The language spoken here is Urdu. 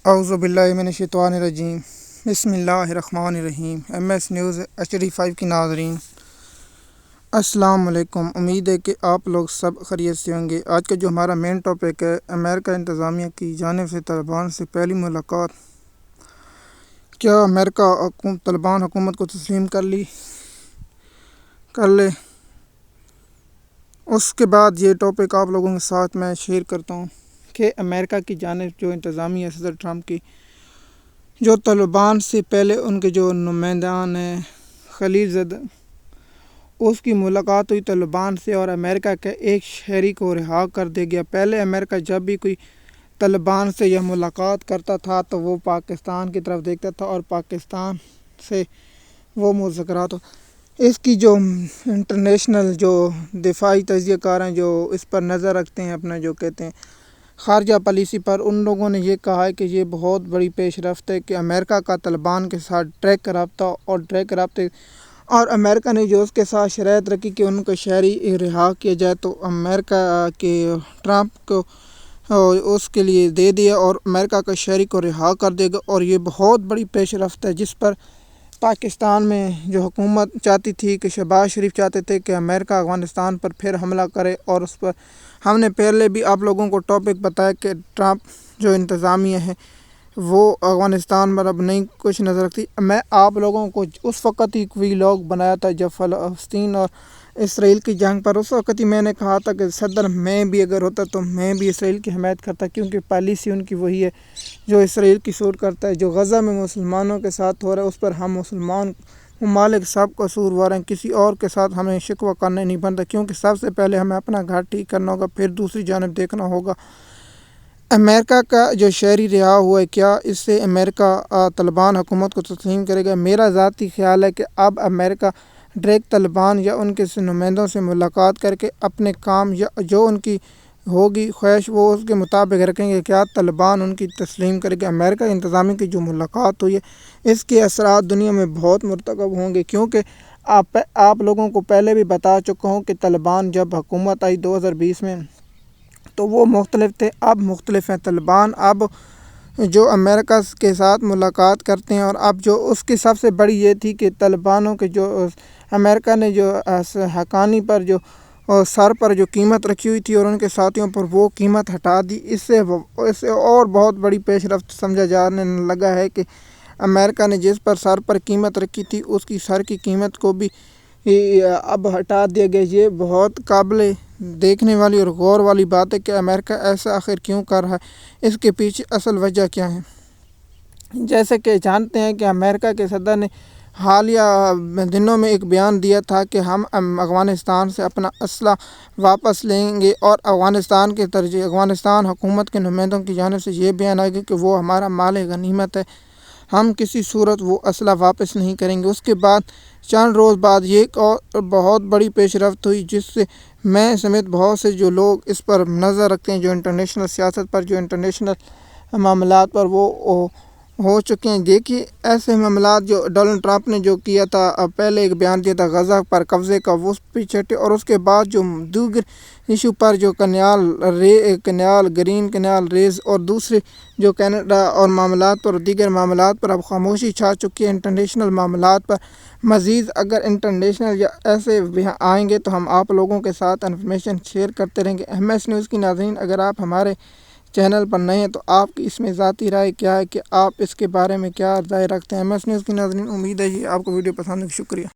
اعوذ باللہ من الشیطان الرجیم، بسم اللہ الرحمن الرحیم۔ ایم ایس نیوز HD5 کی ناظرین السلام علیکم۔ امید ہے کہ آپ لوگ سب خیریت سے ہوں گے۔ آج کا جو ہمارا مین ٹاپک ہے، امریکہ انتظامیہ کی جانب سے طالبان سے پہلی ملاقات۔ کیا امریکہ طالبان حکومت کو تسلیم کر لے؟ اس کے بعد یہ ٹاپک آپ لوگوں کے ساتھ میں شیئر کرتا ہوں کہ امریکہ کی جانب جو انتظامیہ صدر ٹرمپ کی جو طالبان سے پہلے ان کے جو نمائندان ہیں خلیل زاد، اس کی ملاقات ہوئی طالبان سے اور امریکہ کے ایک شہری کو رہا کر دیا گیا۔ پہلے امریکہ جب بھی کوئی طالبان سے یہ ملاقات کرتا تھا تو وہ پاکستان کی طرف دیکھتا تھا اور پاکستان سے وہ مذاکرات اس کی جو انٹرنیشنل جو دفاعی تجزیہ کار ہیں جو اس پر نظر رکھتے ہیں، اپنا جو کہتے ہیں خارجہ پالیسی پر، ان لوگوں نے یہ کہا ہے کہ یہ بہت بڑی پیش رفت ہے کہ امریکہ کا طالبان کے ساتھ ڈائریکٹ رابطے اور امریکہ نے جو اس کے ساتھ شرائط رکھی کہ ان کو شہری رہا کیا جائے تو امریکہ کے ٹرمپ کو اس کے لیے دے دیا اور امریکہ کے شہری کو رہا کر دے گا، اور یہ بہت بڑی پیش رفت ہے جس پر پاکستان میں جو حکومت چاہتی تھی کہ شہباز شریف چاہتے تھے کہ امریکہ افغانستان پر پھر حملہ کرے، اور اس پر ہم نے پہلے بھی آپ لوگوں کو ٹاپک بتایا کہ ٹرمپ جو انتظامیہ ہے وہ افغانستان پر اب نہیں کچھ نظر رکھتی۔ میں آپ لوگوں کو اس وقت ہی ویلاگ بنایا تھا جب فلسطین اور اسرائیل کی جنگ پر، اس وقت ہی میں نے کہا تھا کہ صدر میں بھی اگر ہوتا تو میں بھی اسرائیل کی حمایت کرتا، کیونکہ پالیسی ان کی وہی ہے جو اسرائیل کی سوٹ کرتا ہے۔ جو غزہ میں مسلمانوں کے ساتھ ہو رہا ہے اس پر ہم مسلمان ممالک سب قصوروار ہیں، کسی اور کے ساتھ ہمیں شکوہ کرنے نہیں بنتا، کیونکہ سب سے پہلے ہمیں اپنا گھر ٹھیک کرنا ہوگا، پھر دوسری جانب دیکھنا ہوگا۔ امریکہ کا جو شہری رہا ہوا ہے، کیا اس سے امریکہ طالبان حکومت کو تسلیم کرے گا؟ میرا ذاتی خیال ہے کہ اب امریکہ ڈائریکٹ طالبان یا ان کے نمائندوں سے ملاقات کر کے اپنے کام یا جو ان کی ہوگی خواہش وہ اس کے مطابق رکھیں گے۔ کیا طالبان ان کی تسلیم کرے گا؟ امریکہ انتظامیہ کی جو ملاقات ہوئی ہے اس کے اثرات دنیا میں بہت مرتکب ہوں گے، کیونکہ آپ لوگوں کو پہلے بھی بتا چکا ہوں کہ طالبان جب حکومت آئی 2020 میں تو وہ مختلف تھے، اب مختلف ہیں۔ طالبان اب جو امریکہ کے ساتھ ملاقات کرتے ہیں، اور اب جو اس کی سب سے بڑی یہ تھی کہ طالبانوں کے جو امریکہ نے جو حقانی پر جو سر پر جو قیمت رکھی ہوئی تھی اور ان کے ساتھیوں پر وہ قیمت ہٹا دی، اس سے اور بہت بڑی پیش رفت سمجھا جانے لگا ہے کہ امریکہ نے جس پر سر پر قیمت رکھی تھی اس کی سر کی قیمت کو بھی اب ہٹا دیا گیا۔ یہ بہت قابل دیکھنے والی اور غور والی بات ہے کہ امریکہ ایسا آخر کیوں کر رہا ہے، اس کے پیچھے اصل وجہ کیا ہے؟ جیسے کہ جانتے ہیں کہ امریکہ کے صدر نے حالیہ دنوں میں ایک بیان دیا تھا کہ ہم افغانستان سے اپنا اسلحہ واپس لیں گے، اور افغانستان حکومت کے نمائندوں کی جانب سے یہ بیان آئے گا کہ وہ ہمارا مال غنیمت ہے، ہم کسی صورت وہ اسلحہ واپس نہیں کریں گے۔ اس کے بعد چند روز بعد یہ ایک اور بہت بڑی پیش رفت ہوئی جس سے میں سمیت بہت سے جو لوگ اس پر نظر رکھتے ہیں، جو انٹرنیشنل سیاست پر، جو انٹرنیشنل معاملات پر وہ ہو چکے ہیں۔ دیکھیے ایسے معاملات جو ڈونلڈ ٹرمپ نے جو کیا تھا، پہلے ایک بیان دیا تھا غزہ پر قبضے کا، وہ پیچھے ہٹے، اور اس کے بعد جو دیگر ایشو پر جو گرین کنال ریز اور دوسرے جو کینیڈا اور معاملات پر دیگر معاملات پر اب خاموشی چھا چکی ہے۔ انٹرنیشنل معاملات پر مزید اگر انٹرنیشنل یا ایسے آئیں گے تو ہم آپ لوگوں کے ساتھ انفارمیشن شیئر کرتے رہیں گے۔ ایم ایس نیوز کی ناظرین، اگر آپ ہمارے چینل پر نئے ہیں تو آپ کی اس میں ذاتی رائے کیا ہے کہ آپ اس کے بارے میں کیا رائے رکھتے ہیں؟ ایم ایس نیوز کی ناظرین، امید ہے یہ آپ کو ویڈیو پسند ہے۔ شکریہ۔